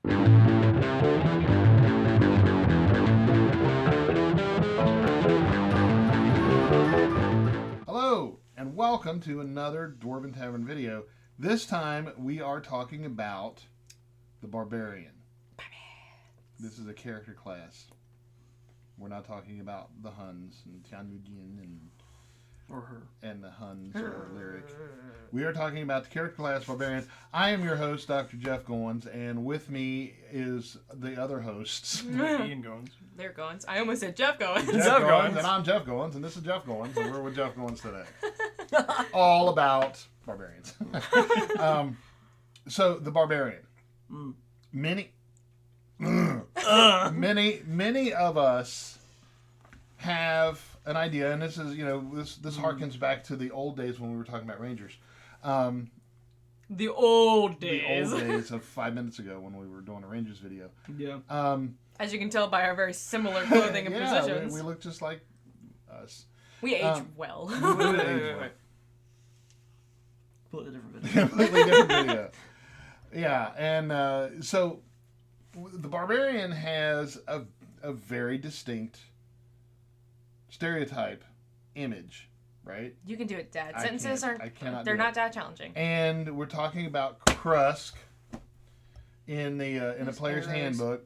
Hello, and welcome to another Dwarven Tavern video. This time we are talking about the Barbarian. This is a character class. We're not talking about the Huns and Tianujin and the Huns or Lyric. We are talking about the character class Barbarian. I am your host, Dr. Jeff Goins, and with me is the other hosts. Ian Goins. They're Goins. I almost said Jeff Goins. Jeff Goins, and I'm Jeff Goins, and this is Jeff Goins, and we're with Jeff Goins today. All about Barbarians. So, the Barbarian. Many of us have an idea, and this is, this harkens back to the old days when we were talking about Rangers. The old The old days of 5 minutes ago when we were doing a Rangers video. Yeah. As you can tell by our very similar clothing and positions. We look just like us. We age well. We would age well. Completely different video. Completely different video. Yeah, and so the Barbarian has a very distinct stereotype image, right? You can do it, Dad. I Sentences can't. I cannot they're do not it. that challenging. And we're talking about Krusk in the player's handbook.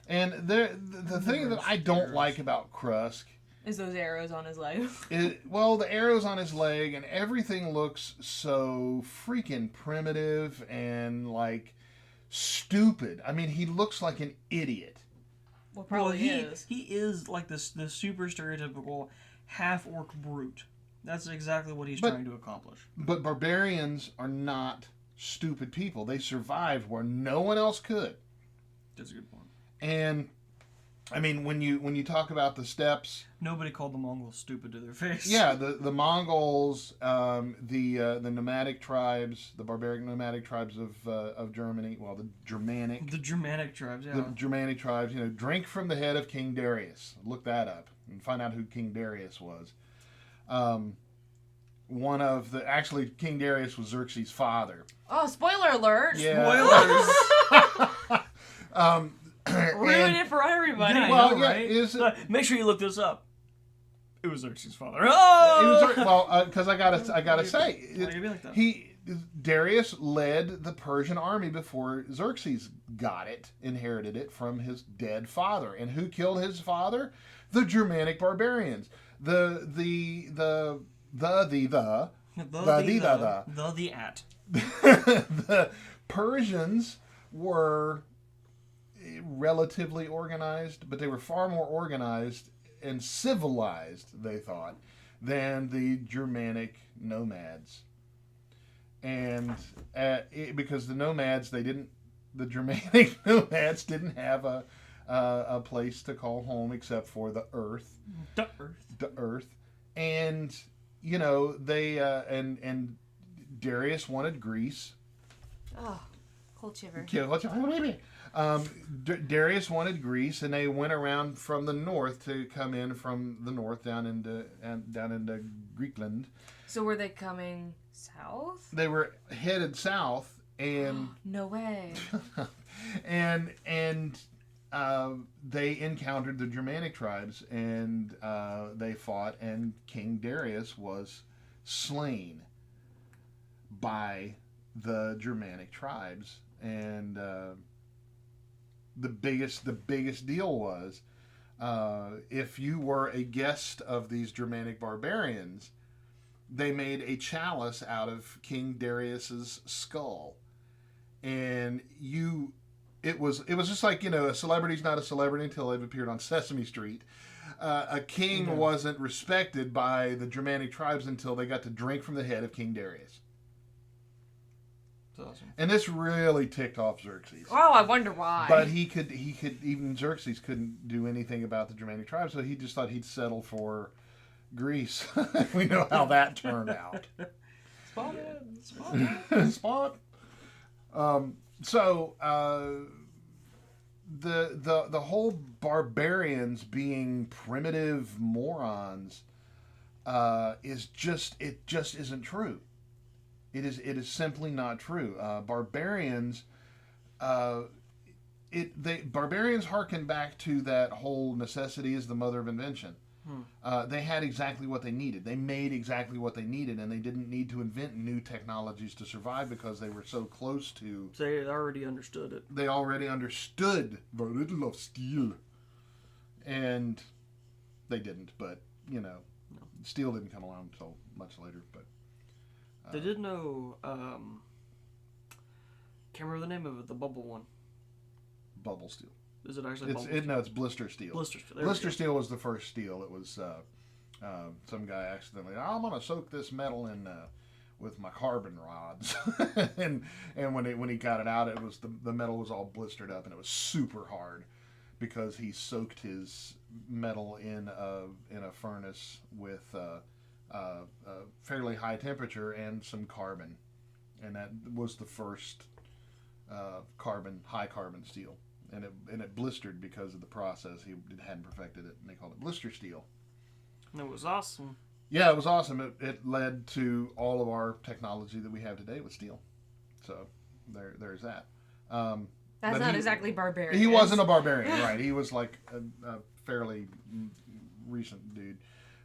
And the thing that I don't like about Krusk is those arrows on his leg. the arrows on his leg, and everything looks so freaking primitive and like stupid. I mean, he looks like an idiot. Well, probably is. He is like the super stereotypical half-orc brute. That's exactly what he's trying to accomplish. But barbarians are not stupid people. They survived where no one else could. That's a good point. And I mean, when you talk about the steppes, nobody called the Mongols stupid to their face. Yeah, the Mongols, the nomadic tribes, the barbaric nomadic tribes of Germany. Well, the Germanic tribes. Yeah. The Germanic tribes. Drink from the head of King Darius. Look that up and find out who King Darius was. King Darius was Xerxes' father. Oh, spoiler alert! Yeah. Spoilers. Ruin it for everybody. Yeah, Well, right? Make sure you look this up. It was Xerxes' father. Oh! Because I gotta say, like that? Darius led the Persian army before Xerxes inherited it from his dead father. And who killed his father? The Germanic barbarians. The Persians were relatively organized, but they were far more organized and civilized, they thought, than the Germanic nomads. And because the Germanic nomads didn't have a place to call home except for the earth. The earth. And they and Darius wanted Greece. Oh, cold shiver. Darius wanted Greece, and they went around from the north to come in from the north down into Greekland. So were they coming south? They were headed south, and no way. and they encountered the Germanic tribes, and they fought, and King Darius was slain by the Germanic tribes, and the biggest deal was if you were a guest of these Germanic barbarians, they made a chalice out of King Darius's skull, and it was just like a celebrity's not a celebrity until they've appeared on Sesame Street. A king wasn't respected by the Germanic tribes until they got to drink from the head of King Darius. Awesome. And this really ticked off Xerxes. Oh, I wonder why. But he could even Xerxes couldn't do anything about the Germanic tribes, so he just thought he'd settle for Greece. We know how that turned out. Spot. So the whole barbarians being primitive morons is just isn't true. It is simply not true. Barbarians, barbarians harken back to that whole necessity is the mother of invention. They had exactly what they needed. They made exactly what they needed, and they didn't need to invent new technologies to survive because they were so close to. They already understood it. They already understood the riddle of steel, and they didn't. But steel didn't come along until much later. But they did know. Can't remember the name of it. The bubble one. Bubble steel. Is it actually bubble? No, it's blister steel. Blister steel. Blister steel was the first steel. It was some guy accidentally. I'm gonna soak this metal in with my carbon rods, and when he got it out, it was the metal was all blistered up, and it was super hard because he soaked his metal in a furnace with fairly high temperature and some carbon, and that was the first high carbon steel. And it blistered because of the process. He hadn't perfected it, and they called it blister steel. And it was awesome. Yeah, it was awesome. It led to all of our technology that we have today with steel. So there's that. That's not exactly barbarian. He wasn't a barbarian, right? He was like a fairly recent dude,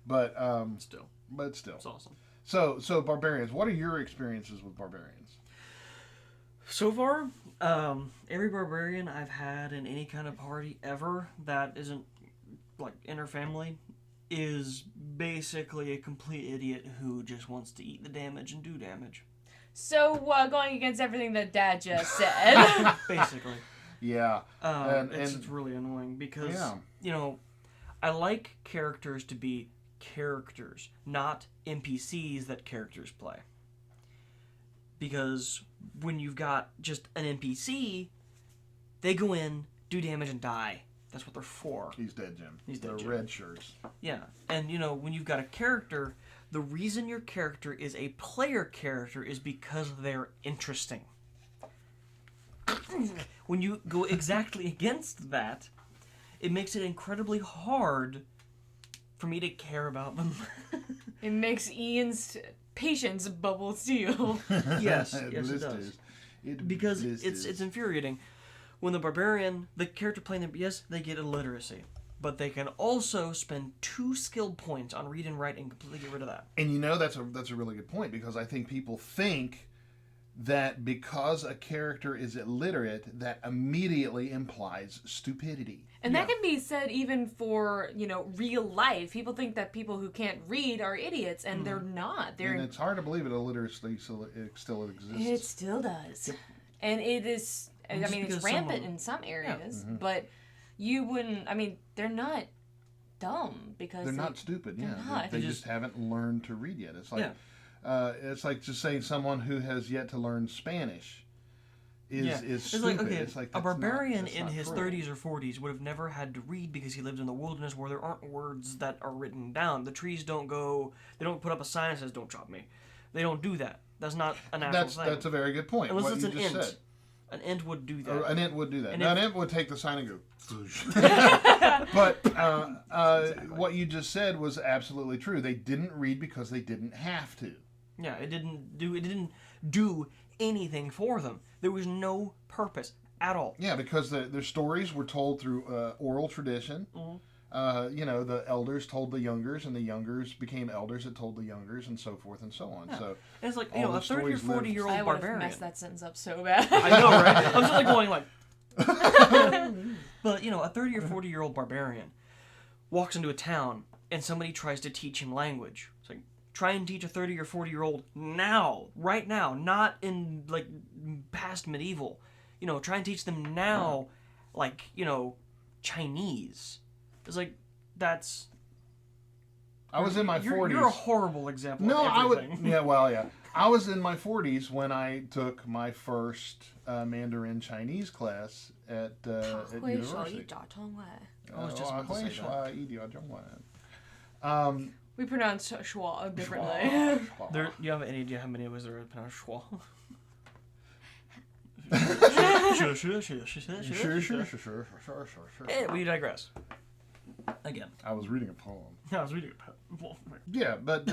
but still, it's awesome. So barbarians. What are your experiences with barbarians? So far, every barbarian I've had in any kind of party ever that isn't like inner family is basically a complete idiot who just wants to eat the damage and do damage. So going against everything that Dad just said. Basically. Yeah. It's really annoying because I like characters to be characters, not NPCs that characters play. Because when you've got just an NPC, they go in, do damage, and die. That's what they're for. He's dead, Jim. He's dead, the Jim. red shirts. Yeah. And, when you've got a character, the reason your character is a player character is because they're interesting. When you go exactly against that, it makes it incredibly hard for me to care about them. It makes Ian's patience bubble steel. Yes, it does. Because it's infuriating. When the barbarian, the character playing them, yes, they get illiteracy. But they can also spend 2 skill points on read and write and completely get rid of that. And that's a really good point, because I think people think that because a character is illiterate, that immediately implies stupidity. And that can be said even for, real life. People think that people who can't read are idiots, and they're not. And it's hard to believe illiteracy still exists. It still does. Yep. And it is, it's rampant in some areas, but you wouldn't, they're not dumb because they're not stupid, not. They just haven't learned to read yet. It's like just saying someone who has yet to learn Spanish is stupid. It's like a barbarian in his 30s or 40s would have never had to read because he lived in the wilderness where there aren't words that are written down. The trees don't put up a sign that says, "Don't chop me." They don't do that. That's not a natural thing. That's a very good point. Unless what it's you an just int. said. An int would do that. An int would do that. And An int would take the sign and go. But what you just said was absolutely true. They didn't read because they didn't have to. Yeah, it didn't do anything for them. There was no purpose at all. Yeah, because their stories were told through oral tradition. Mm-hmm. The elders told the youngers, and the youngers became elders that told the youngers, and so forth and so on. Yeah. So and it's like a 30 or 40-year-old barbarian. I would have messed that sentence up so bad. I know, right? I'm just like going like. But a 30 or 40-year-old barbarian walks into a town, and somebody tries to teach him language. It's like, try and teach a 30 or 40-year-old now, right now, not in like past medieval. Try and teach them now, like Chinese. It's like that's. I was in my 40s. You're a horrible example. No, of everything. Yeah. I was in my 40s when I took my first Mandarin Chinese class at university. We pronounce schwa differently. Do you have any idea how many ways there are pronounced schwa? Sure. We digress. Again. I was reading a poem. Yeah, but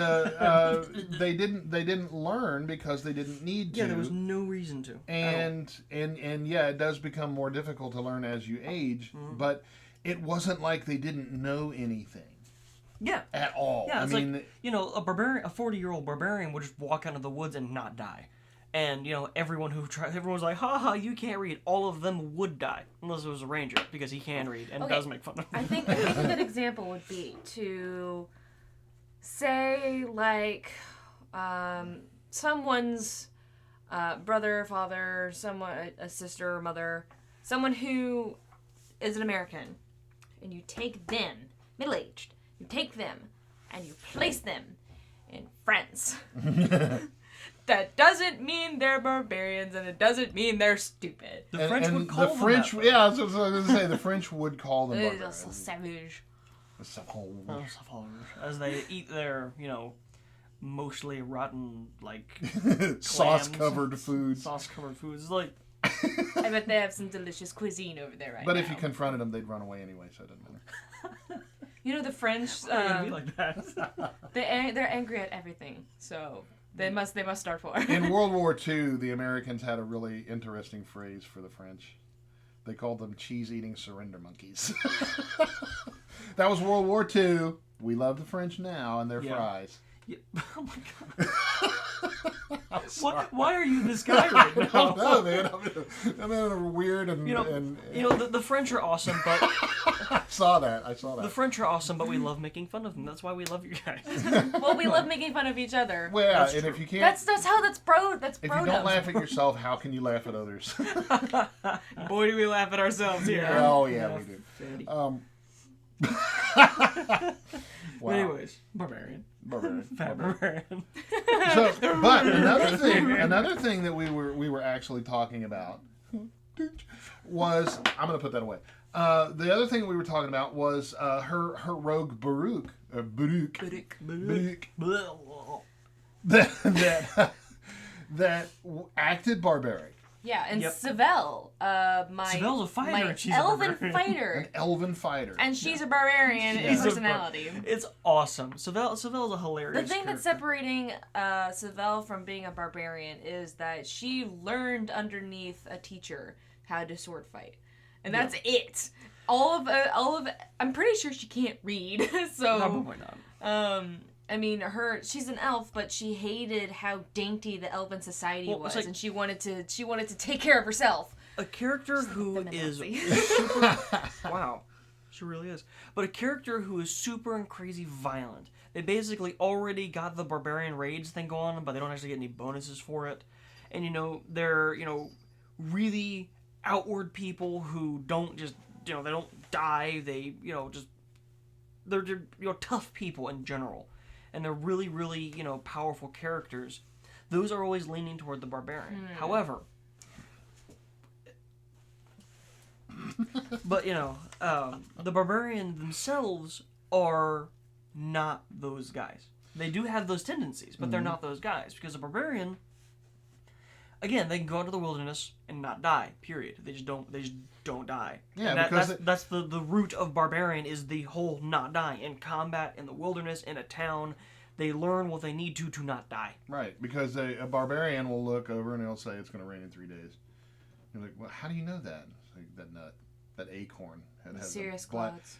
they didn't learn because they didn't need to. Yeah, there was no reason to. And yeah, it does become more difficult to learn as you age, but it wasn't like they didn't know anything. Yeah. At all. Yeah, it's like, a 40-year-old barbarian would just walk out of the woods and not die. And, everyone everyone's like, haha, you can't read. All of them would die. Unless it was a ranger, because he can read and does make fun of them. I think a good example would be to say, like, someone's brother, father, a sister or mother, someone who is an American, and you take them, middle-aged, you take them, and you place them in France. That doesn't mean they're barbarians, and it doesn't mean they're stupid. The French would call them that. Yeah, I was going to say, the French would call them barbarians. So savage. As they eat their, mostly rotten, like, sauce-covered food. Sauce-covered food. It's like... I bet they have some delicious cuisine over there right now. But if you confronted them, they'd run away anyway, so it doesn't matter. The French... be like that. they're angry at everything, so... They must start war. In World War II, the Americans had a really interesting phrase for the French. They called them cheese-eating surrender monkeys. That was World War II. We love the French now and their fries. Yeah. Oh my god. Why are you this guy right now? I don't know, man. I'm in a weird and... the French are awesome, but... I saw that. The French are awesome, but we love making fun of them. That's why we love you guys. Well, we love making fun of each other. Well, yeah, that's and true. if you can't... That's bro. If you don't laugh at yourself, how can you laugh at others? Boy, do we laugh at ourselves here. Oh, yeah, we do. Wow. Anyways, barbarian. Barbarian. So, but another thing that we were actually talking about was, I'm going to put that away. The other thing we were talking about was her rogue Baruch that acted barbaric. Yeah, and Savelle, Savelle's a fighter, my and she's elven a fighter. An elven fighter. And she's a barbarian in personality. It's awesome. Savelle's a hilarious The thing character. that's separating Savelle from being a barbarian is that she learned underneath a teacher how to sword fight. And that's it. All of I'm pretty sure she can't read. So probably not. I mean, she's an elf, but she hated how dainty the elven society was, and she wanted to take care of herself. A character who is super, wow, she really is. But a character who is super and crazy violent. They basically already got the barbarian raids thing going on, but they don't actually get any bonuses for it. And they're really outward people who don't just they don't die. They they're tough people in general. And they're really, really, powerful characters. Those are always leaning toward the barbarian. However, but, the barbarian themselves are not those guys. They do have those tendencies, but they're not those guys. Because a barbarian, again, they can go into the wilderness and not die, period. They just don't die. Yeah, that's the root of barbarian is the whole not dying. In combat, in the wilderness, in a town, they learn what they need to not die. Right, because a barbarian will look over and he'll say it's going to rain in 3 days. You're like, well, how do you know that? It's like, that nut, that acorn.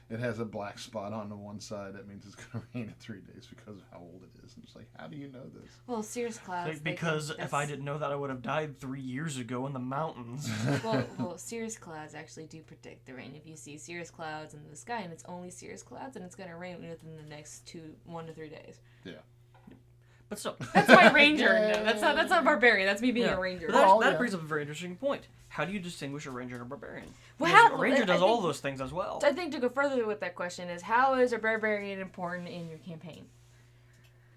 It has a black spot on the one side. That means it's going to rain in 3 days because of how old it is. And it's like, how do you know this? Well, cirrus clouds. Because if I didn't know that, I would have died 3 years ago in the mountains. well, cirrus clouds actually do predict the rain. If you see cirrus clouds in the sky and it's only cirrus clouds, and it's going to rain within the next 1 to 3 days. Yeah. But still, that's my ranger. No, that's not barbarian. That's me being a ranger. But that brings up a very interesting point. How do you distinguish a ranger and a barbarian? Well, a ranger does all those things as well. I think to go further with that question is, how is a barbarian important in your campaign?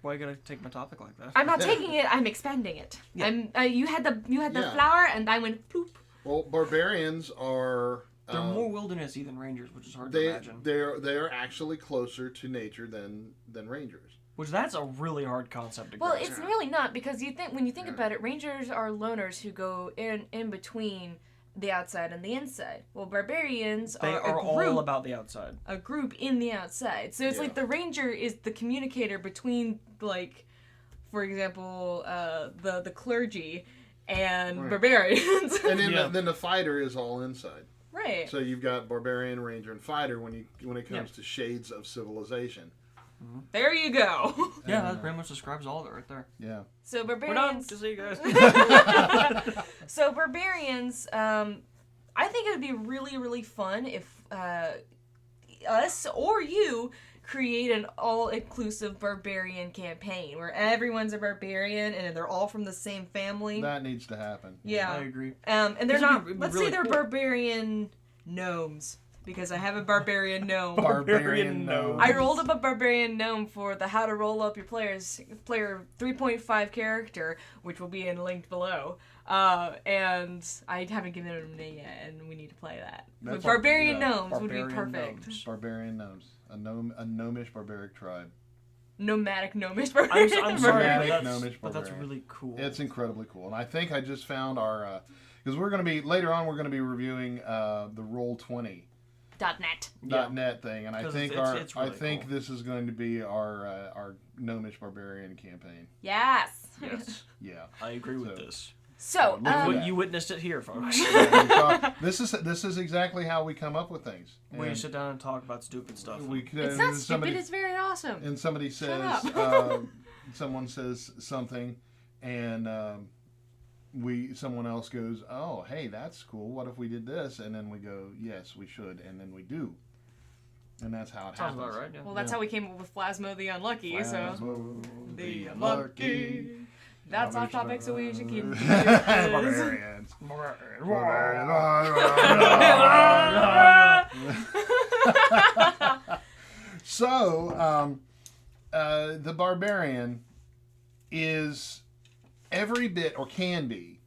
Why are you gonna take my topic like that? I'm not taking it. I'm expanding it. Yeah. You had the flower, and I went ploop. Well, barbarians are. They're more wildernessy than rangers, which is hard to imagine. They are actually closer to nature than rangers. Which that's a really hard concept to grasp. Well, it's really not, because when you think about it, rangers are loners who go in between the outside and the inside. Well, barbarians They are are a group, all about the outside. a group in the outside. So it's like the ranger is the communicator between, like, for example, the clergy and barbarians. And then, then the fighter is all inside. Right. So you've got barbarian, ranger, and fighter when it comes to shades of civilization. There you go. Yeah, that pretty much describes all of it right there. Yeah. So We're done. barbarians. To see you guys. So barbarians, I think it would be really, really fun if us or you create an all-inclusive barbarian campaign where everyone's a barbarian and they're all from the same family. That needs to happen. Yeah. I agree. And they're This not. would be Let's really say they're cool. barbarian gnomes. Because I have a barbarian gnome. Barbarian gnome. I rolled up a barbarian gnome for the how to roll up your player 3.5 character, which will be in linked below. And I haven't given it a name yet, and we need to play that. That's But barbarian yeah, gnomes would be barbarian perfect. gnomes. Barbarian gnomes. A gnomish barbaric tribe. Nomadic gnomish barbarian. I'm sorry, Nomadic but gnomish that's barbarian. really cool. It's incredibly cool. And I think I just found our... Because we're going to be... Later on, we're going to be reviewing the Roll20. .net. .net thing, and I 'Cause think it's really I think cool. this is going to be our gnomish barbarian campaign. Yes. Yes, Yeah. I agree with So- this. So, You witnessed it here, folks. This is exactly how we come up with things. Where you And sit down and talk about stupid stuff. it's not stupid, it's very awesome. And somebody says, up. someone says something, and someone else goes, "Oh, hey, that's cool. What if we did this?" And then we go, "Yes, we should," and then we do. And that's how it Sounds happens. about right, yeah. Well, that's how we came up with Plasmo the Unlucky, so... Plasmo The Unlucky. That's off topic, so we should keep... Barbarians. So, the barbarian is every bit, or can be,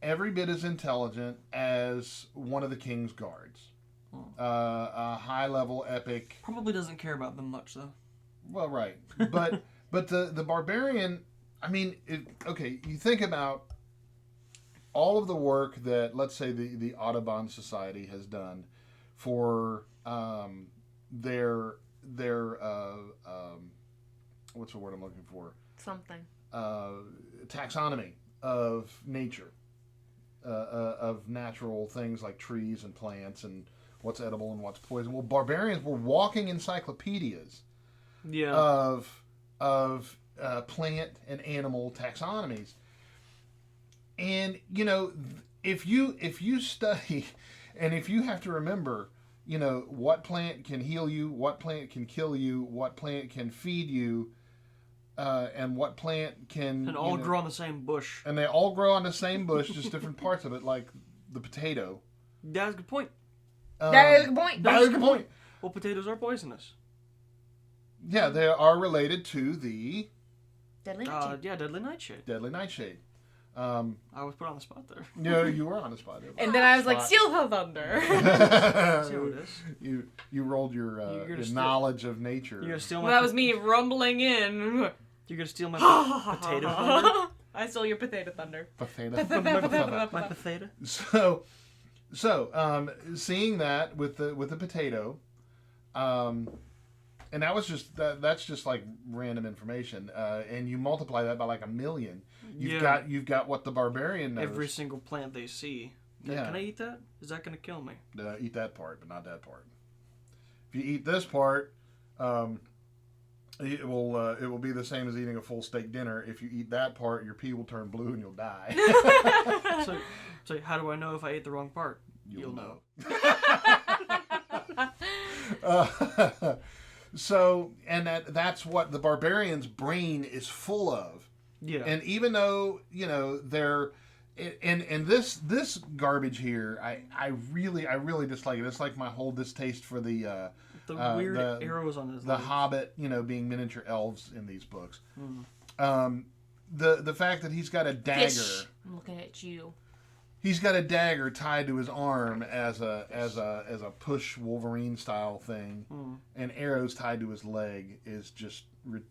every bit as intelligent as one of the king's guards. A high-level epic. Probably doesn't care about them much, though. Well, right, but the barbarian. I mean, okay. You think about all of the work that, let's say, the Audubon Society has done for their what's the word I'm looking for? Something. Taxonomy of nature, of natural things like trees and plants and what's edible and what's poison. Well, barbarians were walking encyclopedias of plant and animal taxonomies. And if you study, and if you have to remember, what plant can heal you, what plant can kill you, what plant can feed you, and what plant can... And all grow on the same bush. And they all grow on the same bush, just different parts of it, like the potato. That's a good point. That is a good point. That is a good point. Well, potatoes are poisonous. Yeah, they are related to the Deadly Nightshade. Deadly Nightshade. deadly nightshade. I was put on the spot there. You were on the spot there. And then I was like, Steal the Thunder. See how it is. You rolled your You're gonna knowledge of nature. You're gonna steal my. Well, that was me rumbling in. You're gonna steal my potato thunder. I stole your potato thunder. Potato. My potato. So, seeing that with the potato, and that's just like random information, and you multiply that by like 1 million. You've got what the barbarian knows. Every single plant they see. Yeah. Can I eat that? Is that gonna kill me? Eat that part, but not that part. If you eat this part, it will be the same as eating a full steak dinner. If you eat that part, your pee will turn blue and you'll die. So how do I know if I ate the wrong part? You'll know. So, and that's what the barbarian's brain is full of. Yeah. And even though, they're, and this garbage here, I really dislike it. It's like my whole distaste for the weird arrows on his the legs. Hobbit, being miniature elves in these books. The fact that he's got a dagger. Fish. I'm looking at you. He's got a dagger tied to his arm as a push Wolverine style thing, and arrows tied to his leg is just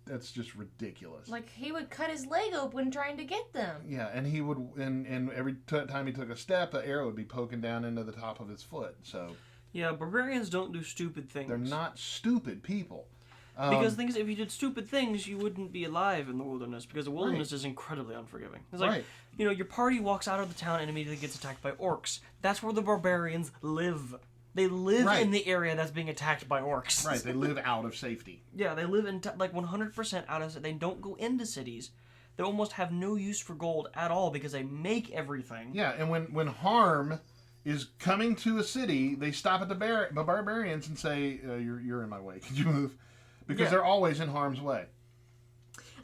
that's ridiculous. Like he would cut his leg open trying to get them. Yeah, and he would and every time he took a step, an arrow would be poking down into the top of his foot. So yeah, barbarians don't do stupid things. they're not stupid people. Because things, if you did stupid things, you wouldn't be alive in the wilderness, because the wilderness is incredibly unforgiving. It's like, your party walks out of the town and immediately gets attacked by orcs. That's where the barbarians live. They live in the area that's being attacked by orcs. Right, they live out of safety. Yeah, they live in, 100% out of, they don't go into cities. They almost have no use for gold at all, because they make everything. Yeah, and when harm is coming to a city, they stop at the barbarians and say, you're in my way, could you move? Because they're always in harm's way.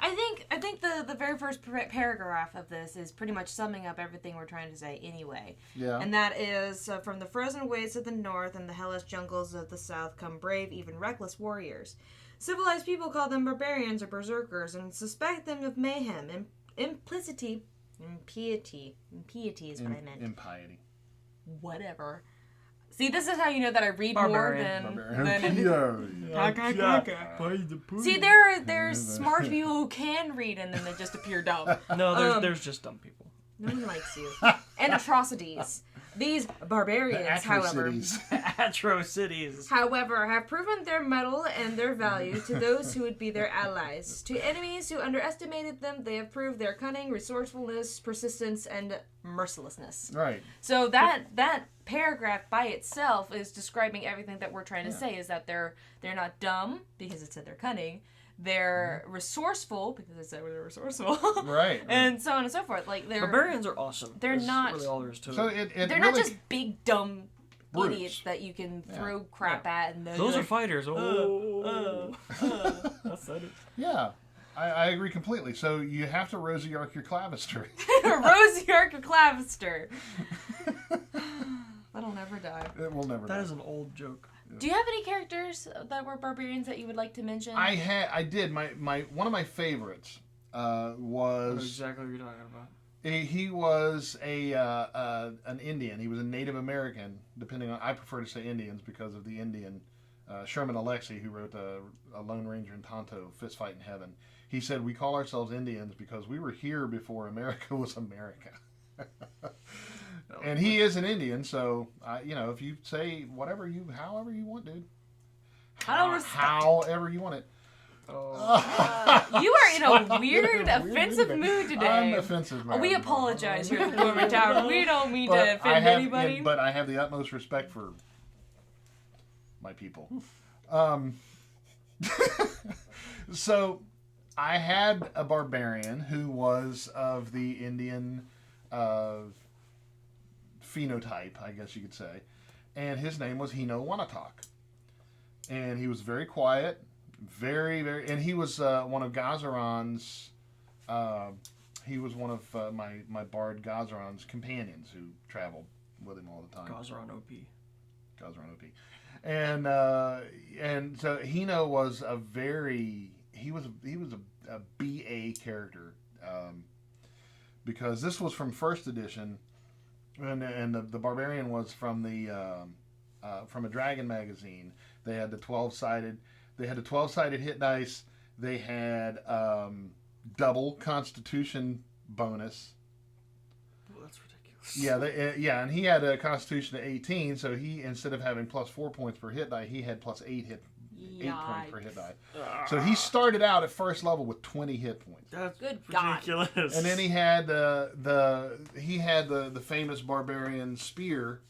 I think the very first paragraph of this is pretty much summing up everything we're trying to say anyway. Yeah. And that is, from the frozen wastes of the north and the hellish jungles of the south come brave, even reckless warriors. Civilized people call them barbarians or berserkers and suspect them of mayhem, impiety is what I meant. Impiety. Whatever. See, this is how you know that I read more than See, there's smart people who can read and then they just appear dumb. No, there's just dumb people. No one likes you. And atrocities. These barbarians, however, Atrocities. however, have proven their mettle and their value to those who would be their allies. To enemies who underestimated them, they have proved their cunning, resourcefulness, persistence, and mercilessness. Right. So that paragraph by itself is describing everything that we're trying to say, is that they're not dumb because it said they're cunning. They're resourceful because it said they're resourceful. Right. And so on and so forth. Like barbarians are awesome. They're not really all there is to so it. They're really, not just big dumb brutes. idiots that you can throw crap at and those are fighters. I said it. Yeah. I agree completely. So you have to Rosie Ark your clavister. Rosie Ark your clavister. That'll never die. It will never die. That is an old joke. Do you have any characters that were barbarians that you would like to mention? I did. My one of my favorites was. I know exactly what you're talking about. He was an Indian. He was a Native American. Depending on, I prefer to say Indians because of the Indian. Sherman Alexie, who wrote a Lone Ranger and Tonto, Fist Fight in Heaven. He said, "We call ourselves Indians because we were here before America was America." And he is an Indian, so if you say however you want, dude. However you want it. You are in a weird, offensive mood today. I'm offensive, man. We apologize here at the Dwarven Tavern. We don't mean to offend anybody. But I have the utmost respect for my people. So I had a barbarian who was of the Indian phenotype, I guess you could say, and his name was Hino Wanatok, and he was very quiet, very, and he was one of Gazaron's. He was one of my bard Gazaron's companions who traveled with him all the time. Gazaron OP. And so Hino was a BA character, because this was from first edition. And the barbarian was from a Dragon magazine. They had the 12-sided. They had a 12-sided hit dice. They had double Constitution bonus. Well, that's ridiculous. Yeah, and he had a Constitution of 18. So he, instead of having plus 4 points per hit die, he had plus 8 points per hit die. So he started out at first level with 20 hit points. That's good ridiculous. God. And then he had the famous barbarian spear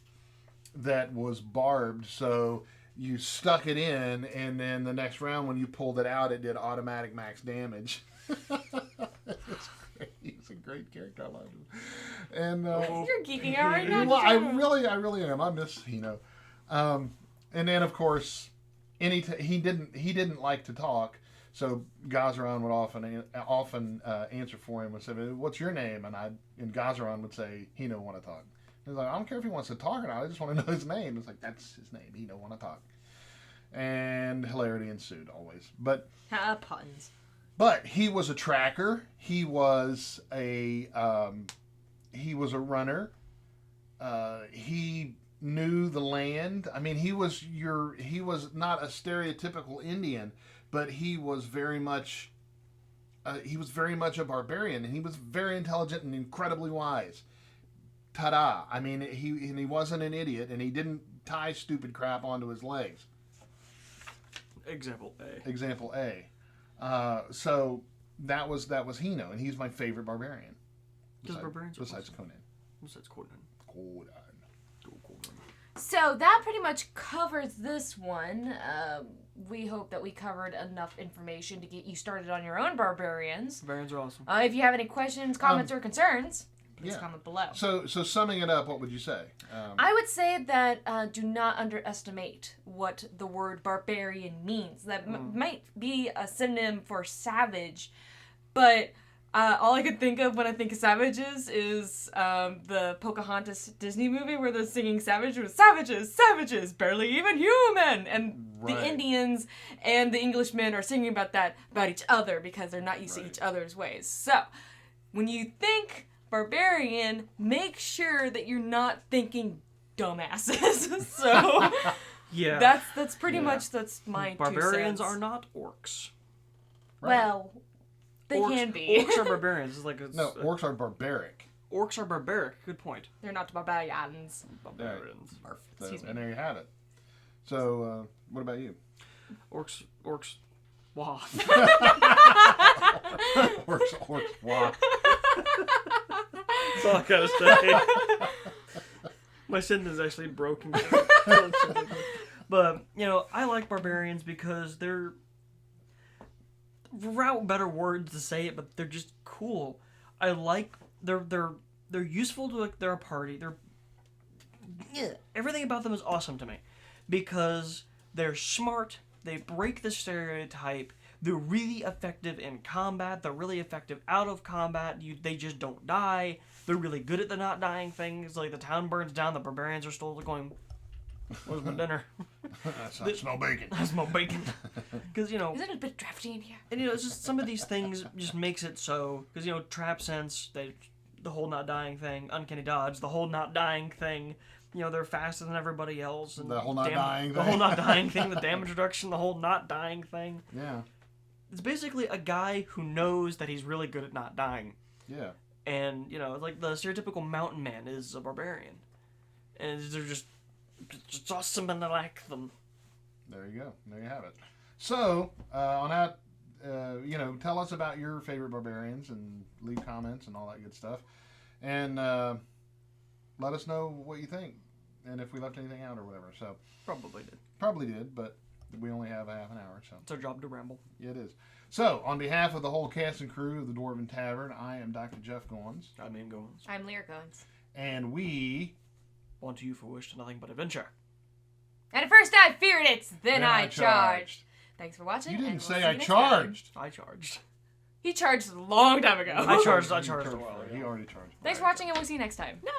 that was barbed. So you stuck it in, and then the next round when you pulled it out, it did automatic max damage. He's a great character. I love him. And you're geeking out right now. Well, I really am. I miss Hino. And then of course. He didn't like to talk, so Gazaron would often answer for him and say, "What's your name?" And Gazaron would say, "Hino want to talk." He's like, "I don't care if he wants to talk or not. I just want to know his name." It's like, that's his name. Hino want to talk, and hilarity ensued always. But puns. But he was a tracker. He was a runner. he knew the land. I mean, he was not a stereotypical Indian, but he was very much a barbarian, and he was very intelligent and incredibly wise. Ta-da! I mean, he wasn't an idiot, and he didn't tie stupid crap onto his legs. Example A. Example A. So that was Hino, and he's my favorite barbarian. Besides Conan. Besides Conan. So that pretty much covers this one. We hope that we covered enough information to get you started on your own barbarians. Barbarians are awesome. If you have any questions, comments, or concerns, please comment below. So summing it up, what would you say? I would say that do not underestimate what the word barbarian means. That might be a synonym for savage, but all I could think of when I think of savages is the Pocahontas Disney movie where they're singing "Savage" was savages, savages, barely even human, and the Indians and the Englishmen are singing about each other because they're not used to each other's ways. So when you think barbarian, make sure that you're not thinking dumbasses. So yeah, that's pretty much my barbarians 2 cents. are not orcs. Right. Well, they can be. Orcs are barbarians. It's like orcs are barbaric. Orcs are barbaric. Good point. They're not Barbarians. barbarians. Excuse me. And there you have it. So, what about you? Orcs. Wah. orcs. Wah. That's all I gotta say. My sentence is actually broken. But I like barbarians because they're better words to say it, but they're just cool. I like they're useful to like their party. Everything about them is awesome to me because they're smart. They break the stereotype. They're really effective in combat. They're really effective out of combat. They just don't die. They're really good at the not dying things. Like the town burns down, the barbarians are still going, "Where's my dinner?" I smell bacon. I smell bacon. Because Isn't it a bit drafty in here? and it's just some of these things just makes it so. Because trap sense, the whole not dying thing, uncanny dodge, the whole not dying thing. They're faster than everybody else. And the whole not dying thing. The whole not dying thing, the damage reduction, the whole not dying thing. Yeah. It's basically a guy who knows that he's really good at not dying. Yeah. And, like the stereotypical mountain man is a barbarian. And they're just awesome and I like them. There you go. There you have it. So, on that, tell us about your favorite barbarians and leave comments and all that good stuff. And let us know what you think and if we left anything out or whatever. So Probably did, but we only have a half an hour. So it's our job to ramble. Yeah, it is. So, on behalf of the whole cast and crew of the Dwarven Tavern, I am Dr. Jeff Goins. I'm Ian Goins. I'm Lyra Goins. And we want you for wish to nothing but adventure. And at first I feared it, then I charged. Thanks for watching. You didn't and say we'll I charged. I charged. He charged a long time ago. I charged a while ago. He already charged. Thanks for watching, and we'll see you next time. Nah.